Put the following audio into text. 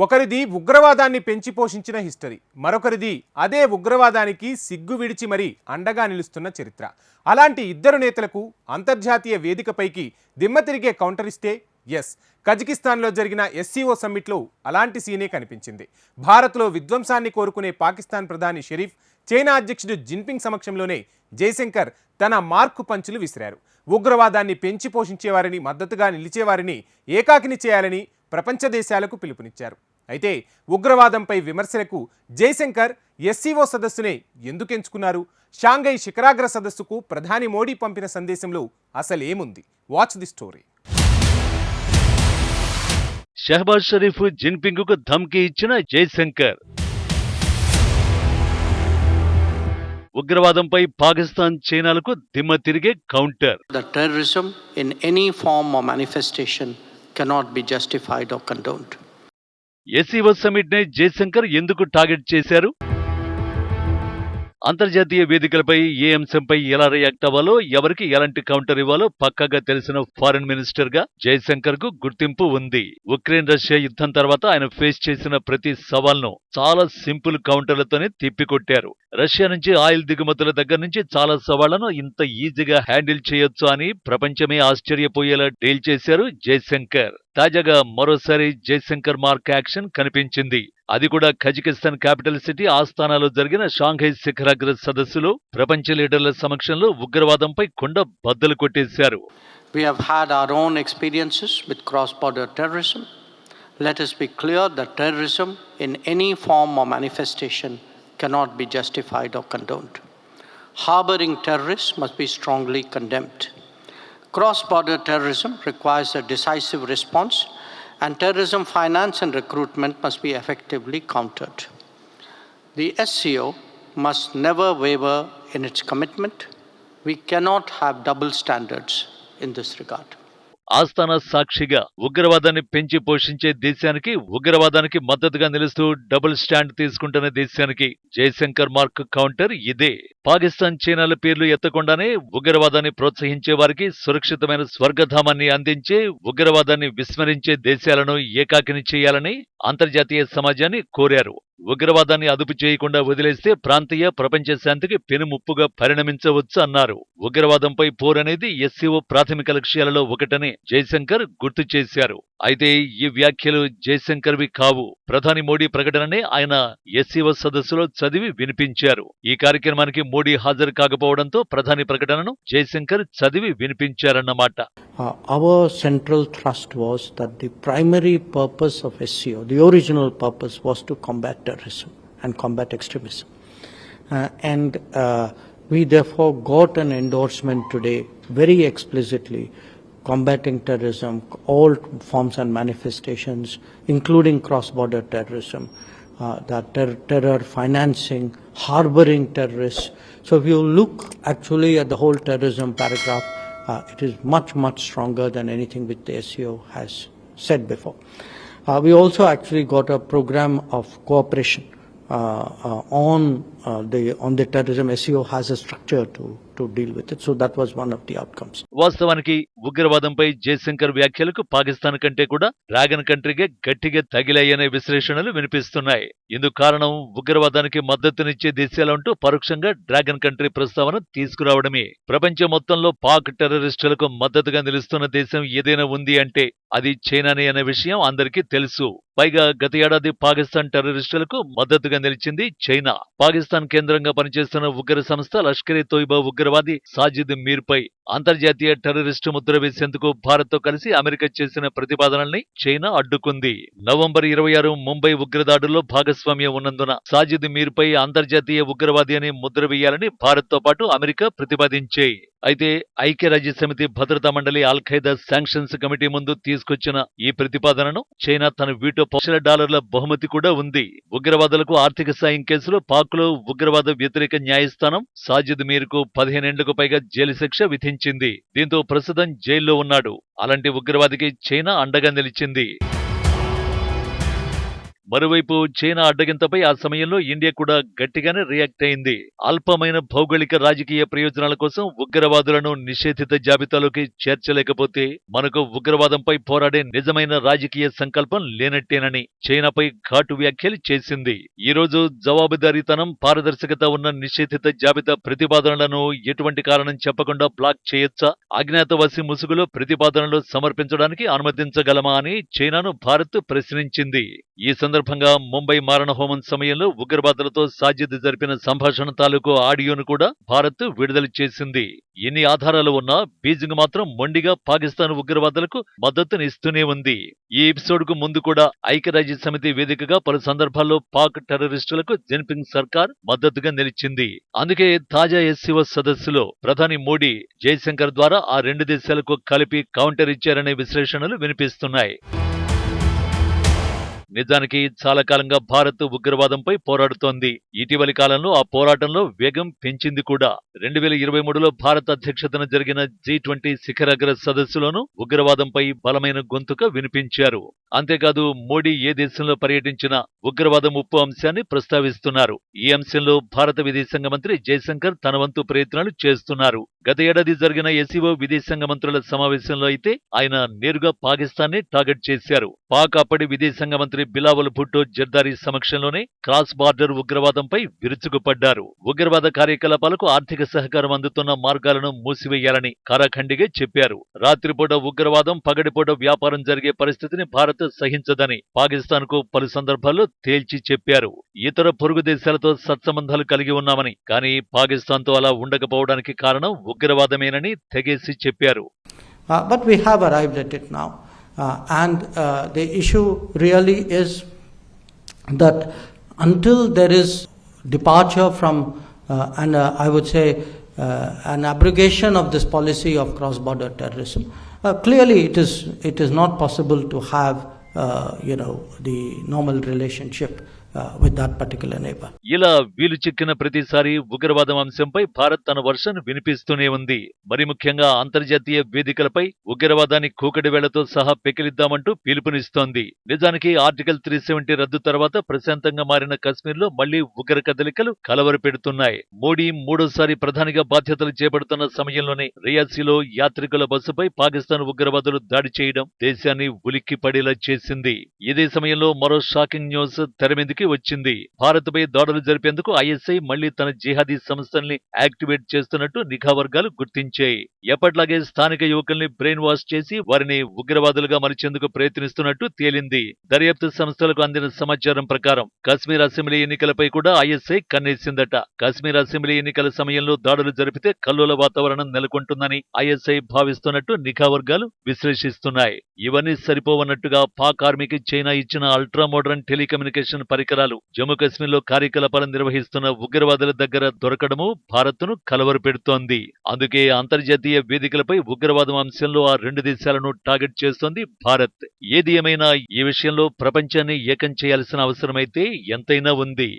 ఒకరిది ఉగ్రవాదాన్ని పెంచి పోషించిన హిస్టరీ, మరొకరిది అదే ఉగ్రవాదానికి సిగ్గు విడిచి మరీ అండగా నిలుస్తున్న చరిత్ర. అలాంటి ఇద్దరు నేతలకు అంతర్జాతీయ వేదికపైకి దిమ్మ తిరిగే కౌంటర్ ఇస్తే ఎస్, కజకిస్తాన్లో జరిగిన ఎస్సీఓ సమ్మిట్లో అలాంటి సీనే కనిపించింది. భారత్లో విధ్వంసాన్ని కోరుకునే పాకిస్తాన్ ప్రధాని షరీఫ్, చైనా అధ్యక్షుడు జిన్పింగ్ సమక్షంలోనే జయశంకర్ తన మార్కు పంచులు విసిరారు. ఉగ్రవాదాన్ని పెంచి పోషించేవారిని, మద్దతుగా నిలిచేవారిని ఏకాకిని చేయాలని ప్రపంచ దేశాలకు పిలుపునిచ్చారు. అయితే ఉగ్రవాదంపై విమర్శలకు జయశంకర్ ఎస్సీఓ సదస్సునే ఎందుకు ఎంచుకున్నారు? షాంఘై శిఖరాగ్ర సదస్సుకు ప్రధాని మోడీ పంపిన సందేశంలో అసలేముంది? Watch the story. Shahbaz Sharif Jinping కు ధమ్కి ఇచ్చిన జయశంకర్. ఉగ్రవాదంపై పాకిస్తాన్, చైనాలకు దిమ్మ తిరిగే counter. The terrorism in any form or manifestation cannot be justified or condoned. SCO summit నే జయశంకర్ ఎందుకు టార్గెట్ చేశారు? అంతర్జాతీయ వేదికలపై ఏ అంశంపై ఎలా రియాక్ట్ అవ్వాలో, ఎవరికి ఎలాంటి కౌంటర్ ఇవ్వాలో పక్కాగా తెలిసిన ఫారెన్ మినిస్టర్ గా జయశంకర్ కు గుర్తింపు ఉంది. ఉక్రెయిన్ రష్యా యుద్ధం తర్వాత ఆయన ఫేస్ చేసిన ప్రతి సవాల్ను చాలా సింపుల్ కౌంటర్లతోనే తిప్పికొట్టారు. రష్యా నుంచి ఆయిల్ దిగుమతుల దగ్గర నుంచి చాలా సవాళ్లను ఇంత ఈజీగా హ్యాండిల్ చేయొచ్చు అని ప్రపంచమే ఆశ్చర్యపోయేలా డీల్ చేశారు జయశంకర్. తాజాగా మరోసారి జయశంకర్ మార్క్ యాక్షన్ కనిపించింది. అది కూడా కజకిస్తాన్ క్యాపిటల్ సిటీ ఆస్తానాలో జరిగిన షాంఘై శిఖరాగ్ర సదస్సులో ప్రపంచ లీడర్ల సమక్షంలో ఉగ్రవాదంపై కొండ బద్దలు కొట్టేశారు. We have had our own experiences with cross-border terrorism. Let us be clear that terrorism in any form or manifestation cannot be justified or condoned. Harboring terrorists must be strongly condemned. Cross-border terrorism requires a decisive response, and terrorism finance and recruitment must be effectively countered. The SCO must never waver in its commitment. We cannot have double standards in this regard. Asthana సాక్షిగా ఉగ్రవాదాన్ని పెంచి పోషించే దేశానికి, ఉగ్రవాదానికి మద్దతుగా నిలుస్తూ double stand తీసుకుంటున్న దేశానికి Jayashankar mark counter ఇదే. పాకిస్తాన్, చైనాల పేర్లు ఎత్తకుండానే ఉగ్రవాదాన్ని ప్రోత్సహించే వారికి సురక్షితమైన స్వర్గధామాన్ని అందించే, ఉగ్రవాదాన్ని విస్మరించే దేశాలను ఏకాకిని చేయాలని అంతర్జాతీయ సమాజాన్ని కోరారు. ఉగ్రవాదాన్ని అదుపు చేయకుండా వదిలేస్తే ప్రాంతీయ, ప్రపంచ శాంతికి పెనుముప్పుగా పరిణమించవచ్చు అన్నారు. ఉగ్రవాదంపై పోరనేది ఎస్సీఓ ప్రాథమిక లక్ష్యాలలో ఒకటని జయశంకర్ గుర్తు చేశారు. అయితే ఈ వ్యాఖ్యలు జయశంకర్వి కావు. ప్రధాని మోడీ ప్రకటననే ఆయన ఎస్సీఓ సదస్సులో చదివి వినిపించారు. ఈ కార్యక్రమానికి మోడీ హాజరు కాకపోవడంతో ప్రధాని ప్రకటనను జయశంకర్ చదివి వినిపించారన్నమాట. Our central thrust was that the primary purpose of SCO, the original purpose, was to combat terrorism and combat extremism. We therefore got an endorsement today very explicitly combating terrorism, all forms and manifestations, including cross-border terrorism, terror financing, harboring terrorists. So if you look actually at the whole terrorism paragraph, it is much, much stronger than anything which the SCO has said before. We also actually got a program of cooperation on the terrorism. SCO has a structure to deal with it. So that was one of the outcomes. వాస్తవానికి ఉగ్రవాదంపై జయశంకర్ వ్యాఖ్యలకు పాకిస్తాన్ కంటే కూడా dragon కంట్రీగా గట్టిగా తగిలాయనే విశ్లేషణలు వినిపిస్తున్నాయి. ఇందుకు కారణం ఉగ్రవాదానికి మద్దతునిచ్చే దేశాలంటూ పరోక్షంగా డ్రాగన్ కంట్రీ ప్రస్తావన తీసుకురావడమే. ప్రపంచం మొత్తంలో పాక్ టెర్రరిస్టులకు మద్దతుగా నిలుస్తున్న దేశం ఏదైనా ఉంది అంటే అది చైనానే అనే విషయం అందరికీ తెలుసు. పైగా గత ఏడాది పాకిస్తాన్ టెర్రరిస్టులకు మద్దతుగా నిలిచింది చైనా. పాకిస్తాన్ కేంద్రంగా పనిచేస్తున్న ఉగ్ర సంస్థ లష్కర్-ఇ-తోయిబా ఉగ్రవాది సాజిద్ మీర్ పై అంతర్జాతీయ టెర్రరిస్టు ముద్ర వేసేందుకు భారత్ తో కలిసి అమెరికా చేసిన ప్రతిపాదనల్ని చైనా అడ్డుకుంది. నవంబర్ 26 ముంబై ఉగ్రదాడుల్లో భాగస్వామ్యం ఉన్నందున సాజిద్ మీర్ పై అంతర్జాతీయ ఉగ్రవాది అని ముద్ర వేయాలని భారత్ తో పాటు అమెరికా ప్రతిపాదించాయి. అయితే ఐక్యరాజ్యసమితి భద్రతా మండలి అల్-ఖైదా శాంక్షన్స్ కమిటీ ముందు తీసుకొచ్చిన ఈ ప్రతిపాదనను చైనా తన వీటో $1,00,000 బహుమతి కూడా ఉంది. ఉగ్రవాదులకు ఆర్థిక సాయం కేసులో పాక్లో ఉగ్రవాద వ్యతిరేక న్యాయస్థానం సాజిద్ మీర్కు 15 ఏళ్లకు పైగా జైలు శిక్ష విధించింది. దీంతో ప్రస్తుతం జైల్లో ఉన్నాడు. అలాంటి ఉగ్రవాదికి చైనా అండగా నిలిచింది. మరోవైపు చైనా అడ్డగింతపై ఆ సమయంలో ఇండియా కూడా గట్టిగానే రియాక్ట్ అయింది. అల్పమైన భౌగోళిక రాజకీయ ప్రయోజనాల కోసం ఉగ్రవాదులను నిషేధిత జాబితాలోకి చేర్చలేకపోతే మనకు ఉగ్రవాదంపై పోరాడే నిజమైన రాజకీయ సంకల్పం లేనట్టేనని చైనాపై ఘాటు వ్యాఖ్యలు చేసింది. ఈ రోజు జవాబుదారీతనం, పారదర్శకత ఉన్న నిషేధిత జాబితా ప్రతిపాదనలను ఎటువంటి కారణం చెప్పకుండా బ్లాక్ చేయొచ్చా? అజ్ఞాతవాసి ముసుగులో ప్రతిపాదనలు సమర్పించడానికి అనుమతించగలమా అని చైనాను భారత్ ప్రశ్నించింది. ఈ సందర్భంగా ముంబై మారణహోమం సమయంలో ఉగ్రవాదులతో సాజిద్ జరిపిన సంభాషణ తాలూకు ఆడియోను కూడా భారత్ విడుదల చేసింది. ఎన్ని ఆధారాలు ఉన్నా బీజింగ్ మాత్రం మొండిగా పాకిస్తాన్ ఉగ్రవాదులకు మద్దతునిస్తూనే ఉంది. ఈ ఎపిసోడ్ కు ముందు కూడా ఐక్యరాజ్య సమితి వేదికగా పలు సందర్భాల్లో పాక్ టెర్రరిస్టులకు జిన్పింగ్ సర్కార్ మద్దతుగా నిలిచింది. అందుకే తాజా ఎస్సీఓ సదస్సులో ప్రధాని మోడీ జైశంకర్ ద్వారా ఆ రెండు దేశాలకు కలిపి కౌంటర్ ఇచ్చారనే విశ్లేషణలు వినిపిస్తున్నాయి. నిజానికి చాలా కాలంగా భారత్ ఉగ్రవాదంపై పోరాడుతోంది. ఇటీవలి కాలంలో ఆ పోరాటంలో వేగం పెంచింది కూడా. 2023లో భారత్ అధ్యక్షతన జరిగిన G20 శిఖరాగ్ర సదస్సులోనూ ఉగ్రవాదంపై బలమైన గొంతుక వినిపించారు. అంతేకాదు మోడీ ఏ దేశంలో పర్యటించినా ఉగ్రవాదం ముప్పు అంశాన్ని ప్రస్తావిస్తున్నారు. ఈ అంశంలో భారత విదేశాంగ మంత్రి జైశంకర్ తన వంతు ప్రయత్నాలు చేస్తున్నారు. గత ఏడాది జరిగిన ఎస్సీఓ విదేశాంగ మంత్రుల సమావేశంలో అయితే ఆయన నేరుగా పాకిస్తాన్నే టార్గెట్ చేశారు. పాక్ అప్పటి విదేశాంగ మంత్రి బిలావల్ భుట్టో జర్దారీ సమక్షంలోనే క్రాస్ బార్డర్ ఉగ్రవాదంపై విరుచుకుపడ్డారు. ఉగ్రవాద కార్యకలాపాలకు ఆర్థిక సహకారం అందుతున్న మార్గాలను మూసివేయాలని ఖరాఖండిగా చెప్పారు. రాత్రిపూట ఉగ్రవాదం, పగటిపూట వ్యాపారం జరిగే పరిస్థితిని భారత్ సహించదని పాకిస్తాన్ కు పలు సందర్భాల్లో తేల్చి చెప్పారు. ఇతర పొరుగు దేశాలతో సత్సంబంధాలు కలిగి ఉన్నామని, కానీ పాకిస్తాన్ తో అలా ఉండకపోవడానికి కారణం ఉగ్రవాదమేనని తెగేసి చెప్పారు. But we have arrived at it now. And the issue really is that until there is departure from, and I would say, an abrogation of this policy of cross-border terrorism, clearly it is not possible to have, the normal relationship with that particular neighbor. ఇలా వీలు చిక్కిన ప్రతిసారి ఉగ్రవాదం అంశంపై భారత్ తన version వినిపిస్తూనే ఉంది. మరి ముఖ్యంగా అంతర్జాతీయ వేదికలపై ఉగ్రవాదాన్ని కూకటి వేళ్లతో సహా పెకిలిద్దామంటూ పిలుపునిస్తోంది. నిజానికి ఆర్టికల్ 370 రద్దు తర్వాత ప్రశాంతంగా మారిన కశ్మీర్లో మళ్లీ ఉగ్ర కదలికలు కలవరపెడుతున్నాయి. మోడీ మూడోసారి ప్రధానిగా బాధ్యతలు చేపడుతున్న సమయంలోనే రియాసీలో యాత్రికుల బస్సుపై పాకిస్తాన్ ఉగ్రవాదులు దాడి చేయడం దేశాన్ని ఉలిక్కి పడేలా చేసింది. ఇదే సమయంలో మరో షాకింగ్ న్యూస్ తెరమీదికి వచ్చింది. భారత్పై దాడులు జరిపేందుకు ఐఎస్ఐ మళ్లీ తన జిహాదీ సంస్థల్ని యాక్టివేట్ చేస్తున్నట్టు నిఘా వర్గాలు గుర్తించాయి. ఎప్పట్లాగే స్థానిక యువకుల్ని బ్రెయిన్ వాష్ చేసి వారిని ఉగ్రవాదులుగా మలిచేందుకు ప్రయత్నిస్తున్నట్టు తేలింది. దర్యాప్తు సంస్థలకు అందిన సమాచారం ప్రకారం కశ్మీర్ అసెంబ్లీ ఎన్నికలపై కూడా ఐఎస్ఐ కన్నేసిందట. కశ్మీర్ అసెంబ్లీ ఎన్నికల సమయంలో దాడులు జరిపితే కల్లోల వాతావరణం నెలకొంటుందని ఐఎస్ఐ భావిస్తున్నట్టు నిఘా వర్గాలు విశ్లేషిస్తున్నాయి. ఇవన్నీ సరిపోవన్నట్టుగా పాక్ ఆర్మీకి చైనా ఇచ్చిన అల్ట్రా మోడర్న్ టెలికమ్యూనికేషన్ పరికరాలు జమ్మూ కశ్మీర్లో కార్యకలాపాలు నిర్వహిస్తున్న ఉగ్రవాదుల దగ్గర దొరకడము భారత్ను కలవరపెడుతోంది. అందుకే అంతర్జాతీయ వేదికలపై ఉగ్రవాదం అంశంలో ఆ రెండు దేశాలను టార్గెట్ చేస్తోంది భారత్. ఏది ఏమైనా ఈ విషయంలో ప్రపంచాన్ని ఏకం చేయాల్సిన అవసరమైతే ఎంతైనా ఉంది.